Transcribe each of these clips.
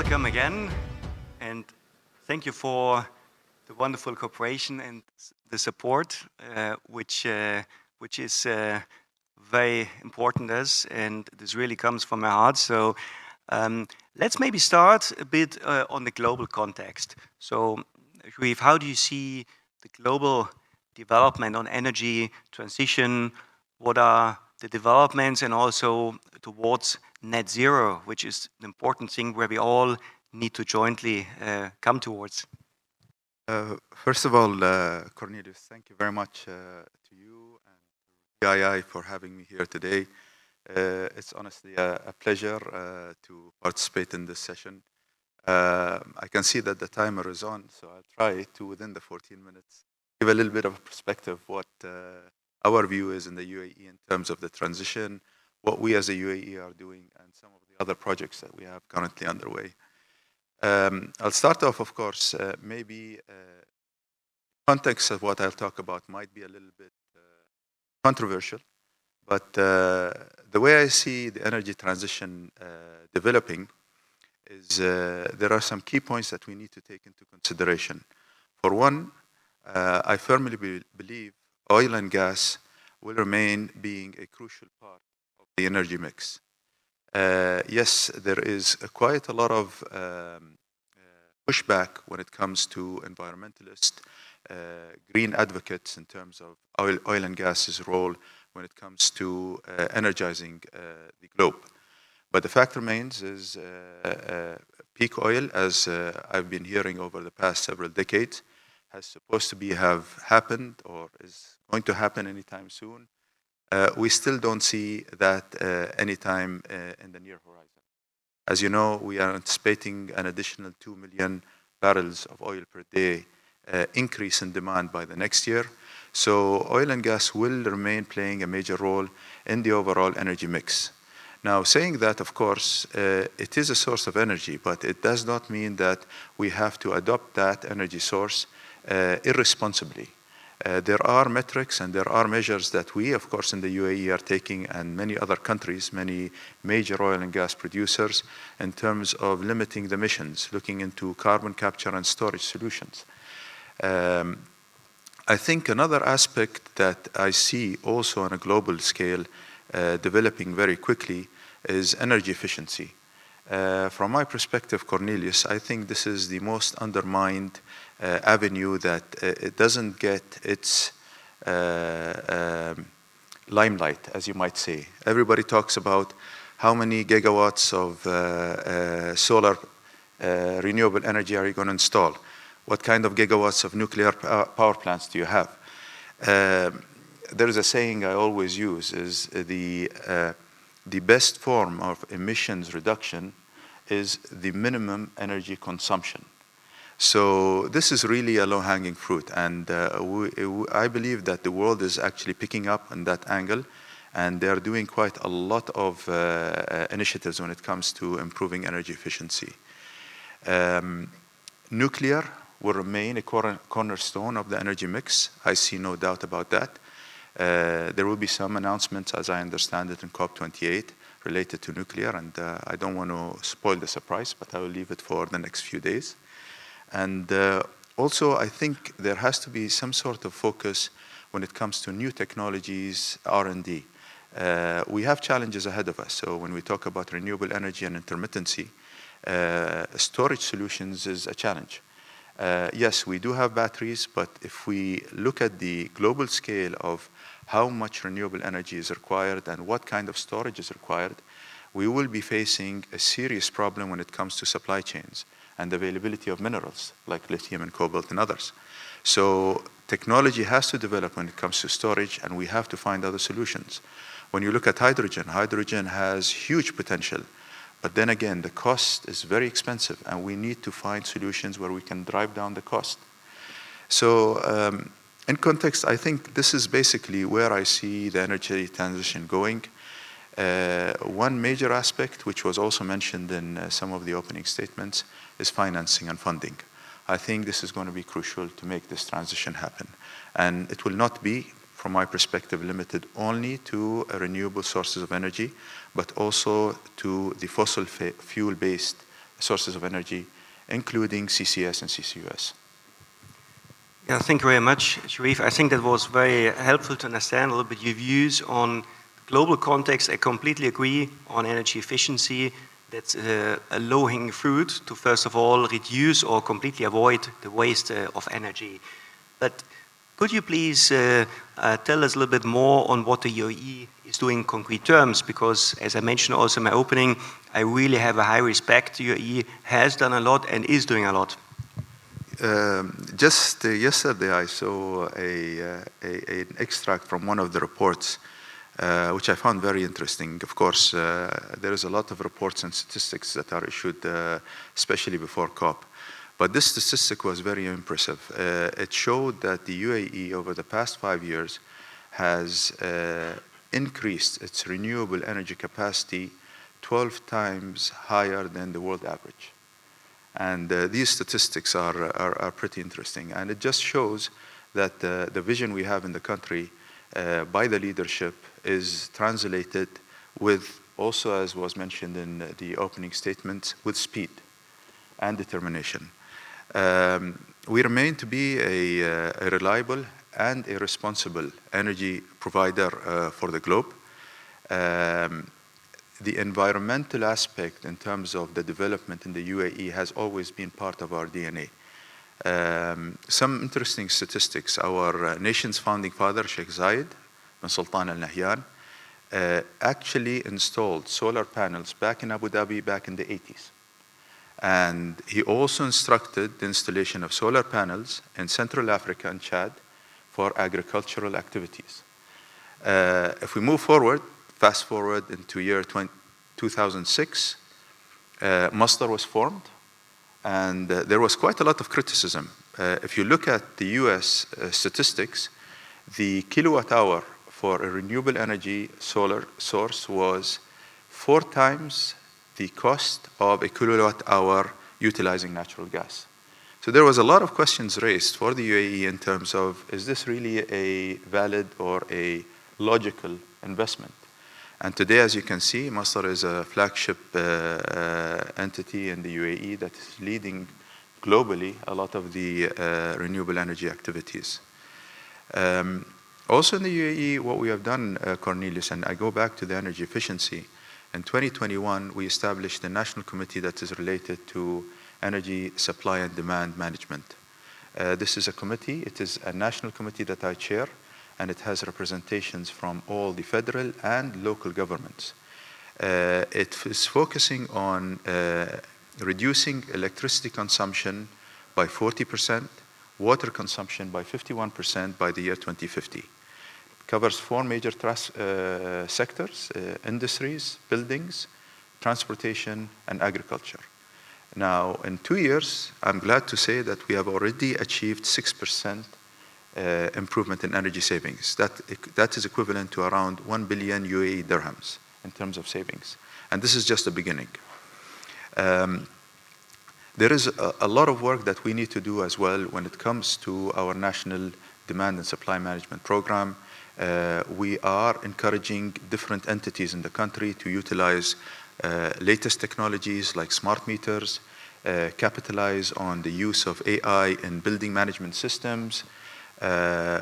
welcome again, and thank you for the wonderful cooperation and the support, which is very important to us, and this really comes from my heart. So let's maybe start a bit on the global context. So, Sharif, how do you see the global development on energy transition? What are the developments, and also towards net zero, which is an important thing where we all need to jointly come towards? First of all, Cornelius, thank you very much to you and Dii for having me here today. It's honestly a pleasure to participate in this session. I can see that the timer is on, so I'll try to, within the 14 minutes, give a little bit of a perspective what our view is in the UAE in terms of the transition, what we as a UAE are doing, and some of the other projects that we have currently underway. I'll start off, of course, maybe context of what I'll talk about might be a little bit controversial, but the way I see the energy transition developing is there are some key points that we need to take into consideration. For one, I firmly believe oil and gas will remain being a crucial part of the energy mix. Yes, there is quite a lot of pushback when it comes to environmentalists, green advocates in terms of oil and gas's role when it comes to energizing the globe. But the fact remains is peak oil, as I've been hearing over the past several decades, has supposed to have happened or is going to happen anytime soon. We still don't see that anytime in the near horizon. As you know, we are anticipating an additional 2 million barrels of oil per day increase in demand by the next year. So oil and gas will remain playing a major role in the overall energy mix. Now, saying that, of course, it is a source of energy, but it does not mean that we have to adopt that energy source irresponsibly. There are metrics and there are measures that we, of course, in the UAE are taking, and many other countries, many major oil and gas producers, in terms of limiting the emissions, looking into carbon capture and storage solutions. I think another aspect that I see also on a global scale developing very quickly is energy efficiency. From my perspective, Cornelius, I think this is the most undermined avenue that it doesn't get its limelight, as you might say. Everybody talks about how many gigawatts of solar renewable energy are you going to install? What kind of gigawatts of nuclear power plants do you have? There is a saying I always use is the best form of emissions reduction is the minimum energy consumption. So this is really a low-hanging fruit, and I believe that the world is actually picking up on that angle, and they are doing quite a lot of initiatives when it comes to improving energy efficiency. Nuclear will remain a cornerstone of the energy mix. I see no doubt about that. There will be some announcements, as I understand it, in COP28 related to nuclear, and I don't want to spoil the surprise, but I will leave it for the next few days. And also, I think there has to be some sort of focus when it comes to new technologies, R&D. We have challenges ahead of us. So when we talk about renewable energy and intermittency, storage solutions is a challenge. Yes, we do have batteries, but if we look at the global scale of how much renewable energy is required and what kind of storage is required, we will be facing a serious problem when it comes to supply chains and availability of minerals like lithium and cobalt and others. So technology has to develop when it comes to storage, and we have to find other solutions. When you look at hydrogen, hydrogen has huge potential. But then again, the cost is very expensive, and we need to find solutions where we can drive down the cost. So in context, I think this is basically where I see the energy transition going. One major aspect, which was also mentioned in some of the opening statements, is financing and funding. I think this is going to be crucial to make this transition happen. And it will not be, from my perspective, limited only to renewable sources of energy, but also to the fossil fuel-based sources of energy, including CCS and CCUS. Yeah, thank you very much, Sharif. I think that was very helpful to understand a little bit your views on global context. I completely agree on energy efficiency. That's a low-hanging fruit to, first of all, reduce or completely avoid the waste of energy. But could you please tell us a little bit more on what the UAE is doing in concrete terms? Because, as I mentioned also in my opening, I really have a high respect. The UAE has done a lot and is doing a lot. Just yesterday, I saw an extract from one of the reports, which I found very interesting. Of course, there is a lot of reports and statistics that are issued, especially before COP. But this statistic was very impressive. It showed that the UAE, over the past 5 years, has increased its renewable energy capacity 12 times higher than the world average. And these statistics are pretty interesting. And it just shows that the vision we have in the country by the leadership is translated with, also as was mentioned in the opening statements, with speed and determination. We remain to be a reliable and a responsible energy provider for the globe. The environmental aspect in terms of the development in the UAE has always been part of our DNA. Some interesting statistics. Our nation's founding father, Sheikh Zayed bin Sultan Al Nahyan, actually installed solar panels back in Abu Dhabi back in the 80s. And he also instructed the installation of solar panels in Central Africa and Chad for agricultural activities. If we move forward, fast forward into year 2006, Masdar was formed, and there was quite a lot of criticism. If you look at the US statistics, the kilowatt hour for a renewable energy solar source was 4 times the cost of a kilowatt hour utilizing natural gas. So there was a lot of questions raised for the UAE in terms of, is this really a valid or a logical investment? And today, as you can see, Masdar is a flagship entity in the UAE that is leading globally a lot of the renewable energy activities. Also in the UAE, what we have done, Cornelius, and I go back to the energy efficiency, in 2021, we established a national committee that is related to energy supply and demand management. This is a committee, it is a national committee that I chair, and it has representations from all the federal and local governments. It is focusing on reducing electricity consumption by 40%, water consumption by 51% by the year 2050. It covers 4 major sectors, industries, buildings, transportation, and agriculture. Now, in 2 years, I'm glad to say that we have already achieved 6% improvement in energy savings. That is equivalent to around 1 billion UAE dirhams in terms of savings. And this is just the beginning. There is a lot of work that we need to do as well when it comes to our national demand and supply management program. We are encouraging different entities in the country to utilize latest technologies like smart meters, capitalize on the use of AI in building management systems.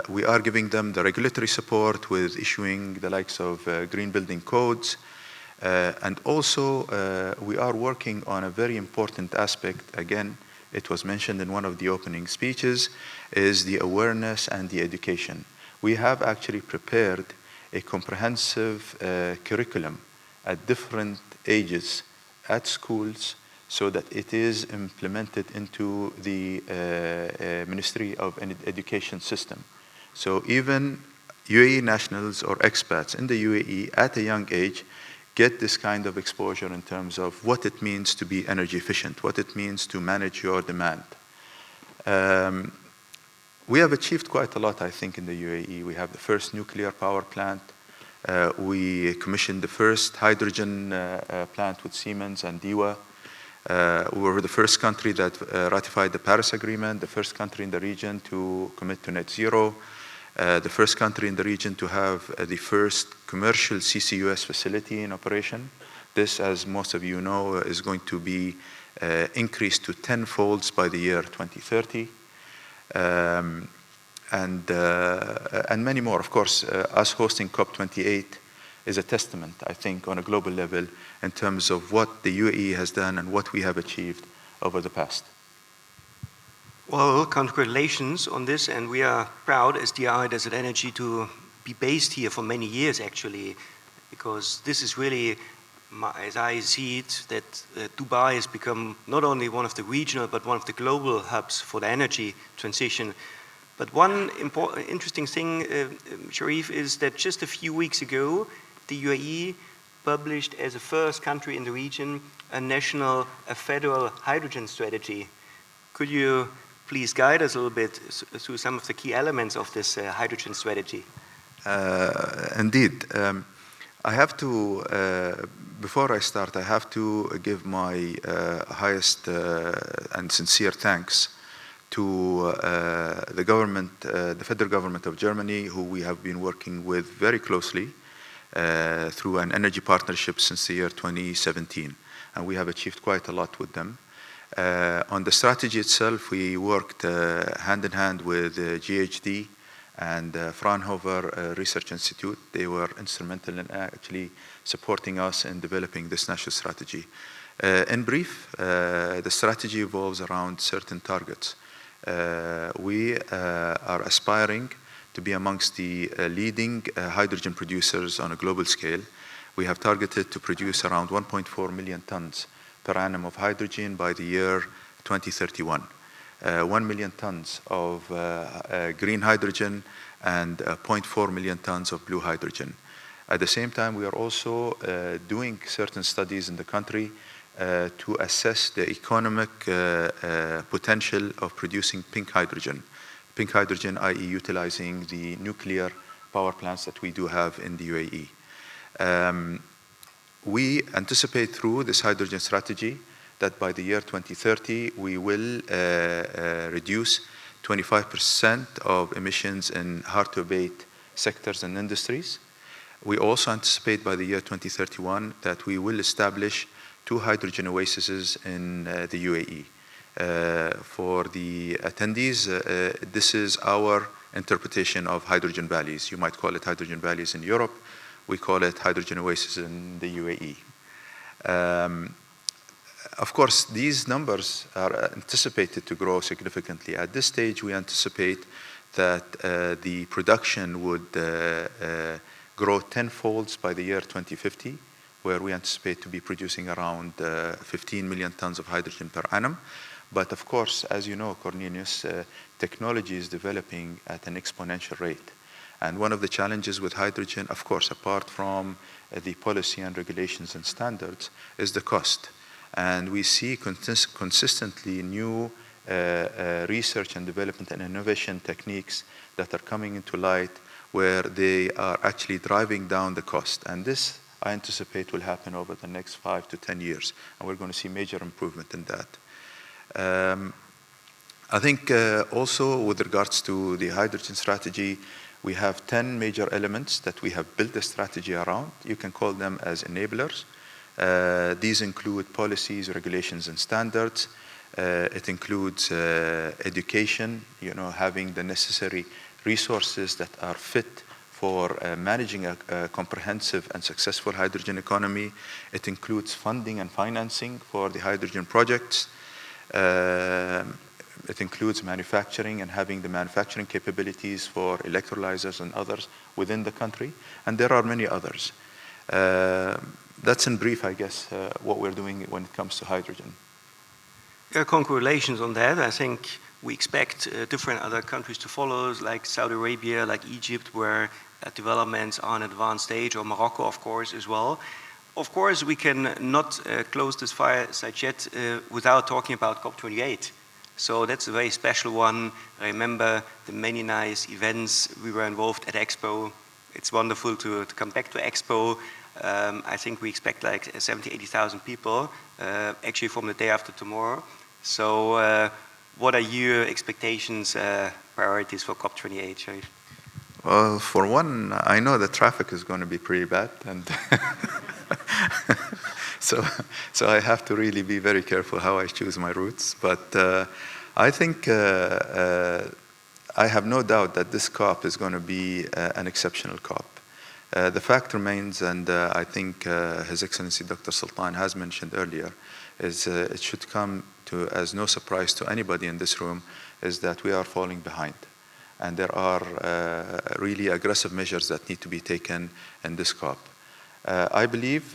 We are giving them the regulatory support with issuing the likes of green building codes. And also, we are working on a very important aspect. Again, it was mentioned in one of the opening speeches, is the awareness and the education. We have actually prepared a comprehensive curriculum at different ages at schools so that it is implemented into the Ministry of Education system. So even UAE nationals or expats in the UAE at a young age get this kind of exposure in terms of what it means to be energy efficient, what it means to manage your demand. We have achieved quite a lot, I think, in the UAE. We have the first nuclear power plant. We commissioned the first hydrogen plant with Siemens and DIWA. We were the first country that ratified the Paris Agreement, the first country in the region to commit to net zero, the first country in the region to have the first commercial CCUS facility in operation. This, as most of you know, is going to be increase to 10-folds by the year 2030. And many more. Of course, us hosting COP28 is a testament, I think, on a global level in terms of what the UAE has done and what we have achieved over the past. Well, congratulations on this, and we are proud as Dii Desert Energy to be based here for many years, actually, because this is really, as I see it, that Dubai has become not only one of the regional, but one of the global hubs for the energy transition. But one interesting thing, Sharif, is that just a few weeks ago, the UAE published as the first country in the region a federal hydrogen strategy. Could you please guide us a little bit through some of the key elements of this hydrogen strategy? Indeed. I have to, before I start, I have to give my highest and sincere thanks to the government, the federal government of Germany, who we have been working with very closely through an energy partnership since the year 2017. And we have achieved quite a lot with them. On the strategy itself, we worked hand in hand with GHD and Fraunhofer Research Institute. They were instrumental in actually supporting us in developing this national strategy. In brief, the strategy revolves around certain targets. We are aspiring to be amongst the leading hydrogen producers on a global scale. We have targeted to produce around 1.4 million tons per annum of hydrogen by the year 2031. 1 million tons of green hydrogen and 0.4 million tons of blue hydrogen. At the same time, we are also doing certain studies in the country to assess the economic potential of producing pink hydrogen. Pink hydrogen, i.e. utilizing the nuclear power plants that we do have in the UAE. We anticipate through this hydrogen strategy that by the year 2030, we will reduce 25% of emissions in hard-to-abate sectors and industries. We also anticipate by the year 2031 that we will establish 2 hydrogen oases in the UAE. For the attendees, this is our interpretation of hydrogen valleys. You might call it hydrogen valleys in Europe. We call it hydrogen oases in the UAE. Of course, these numbers are anticipated to grow significantly. At this stage, we anticipate that the production would grow 10-folds by the year 2050, where we anticipate to be producing around 15 million tons of hydrogen per annum. But of course, as you know, Cornelius, technology is developing at an exponential rate. And one of the challenges with hydrogen, of course, apart from the policy and regulations and standards, is the cost. And we see consistently new research and development and innovation techniques that are coming into light where they are actually driving down the cost. And this, I anticipate, will happen over the next 5 to 10 years. And we're going to see major improvement in that. I think also with regards to the hydrogen strategy, we have 10 major elements that we have built the strategy around. You can call them as enablers. These include policies, regulations, and standards. It includes education, having the necessary resources that are fit for managing a comprehensive and successful hydrogen economy. It includes funding and financing for the hydrogen projects. It includes manufacturing and having the manufacturing capabilities for electrolyzers and others within the country. And there are many others. That's in brief, I guess, what we're doing when it comes to hydrogen. Yeah, congratulations on that. I think we expect different other countries to follow, like Saudi Arabia, like Egypt, where developments are on an advanced stage, or Morocco, of course, as well. Of course, we can not close this fireside yet without talking about COP28. So that's a very special one. I remember the many nice events we were involved at Expo. It's wonderful to come back to Expo. I think we expect like 70,000, 80,000 people, actually from the day after tomorrow. So what are your expectations, priorities for COP28, Sharif? Well, for one, I know the traffic is going to be pretty bad. And so I have to really be very careful how I choose my routes. But I think I have no doubt that this COP is going to be an exceptional COP. The fact remains, and I think His Excellency Dr. Sultan has mentioned earlier, is it should come as no surprise to anybody in this room, is that we are falling behind. And there are really aggressive measures that need to be taken in this COP. I believe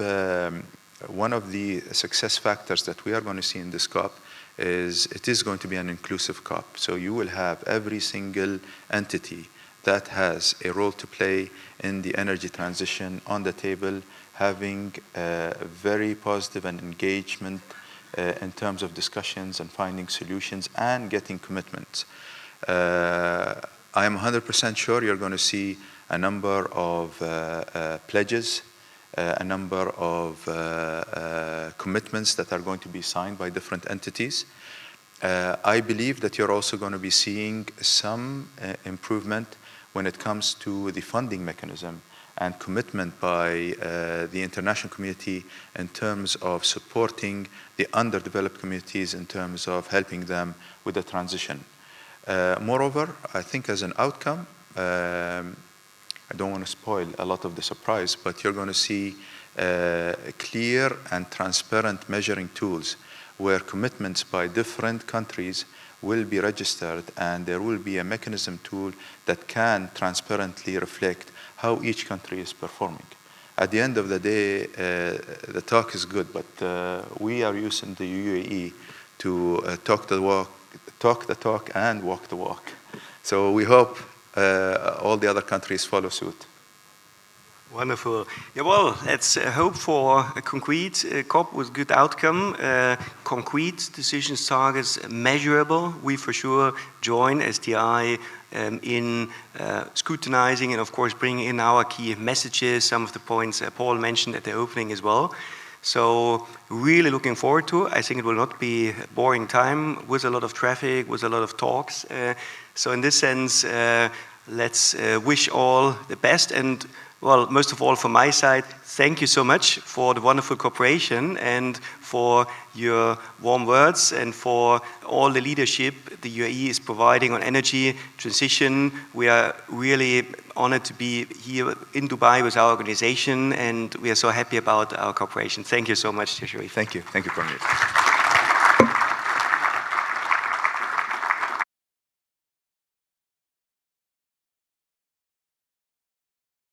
one of the success factors that we are going to see in this COP is it is going to be an inclusive COP. So you will have every single entity that has a role to play in the energy transition on the table, having very positive and engagement in terms of discussions and finding solutions and getting commitments. I am 100% sure you're going to see a number of pledges, a number of commitments that are going to be signed by different entities. I believe that you're also going to be seeing some improvement when it comes to the funding mechanism and commitment by the international community in terms of supporting the underdeveloped communities in terms of helping them with the transition. Moreover, I think as an outcome, I don't want to spoil a lot of the surprise, but you're going to see clear and transparent measuring tools where commitments by different countries will be registered, and there will be a mechanism tool that can transparently reflect how each country is performing. At the end of the day, the talk is good, but we are using the UAE to talk the talk and walk the walk. So we hope all the other countries follow suit. Wonderful. Yeah, well, let's hope for a concrete COP with good outcome, concrete decisions, targets, measurable. We for sure join as Dii in scrutinizing and of course bringing in our key messages, some of the points Paul mentioned at the opening as well. So really looking forward to it. I think it will not be a boring time with a lot of traffic, with a lot of talks. So in this sense, let's wish all the best. And well, most of all from my side, thank you so much for the wonderful cooperation and for your warm words and for all the leadership the UAE is providing on energy transition. We are really honored to be here in Dubai with our organization, and we are so happy about our cooperation. Thank you so much, Sharif. Thank you. Thank you, Cornelius.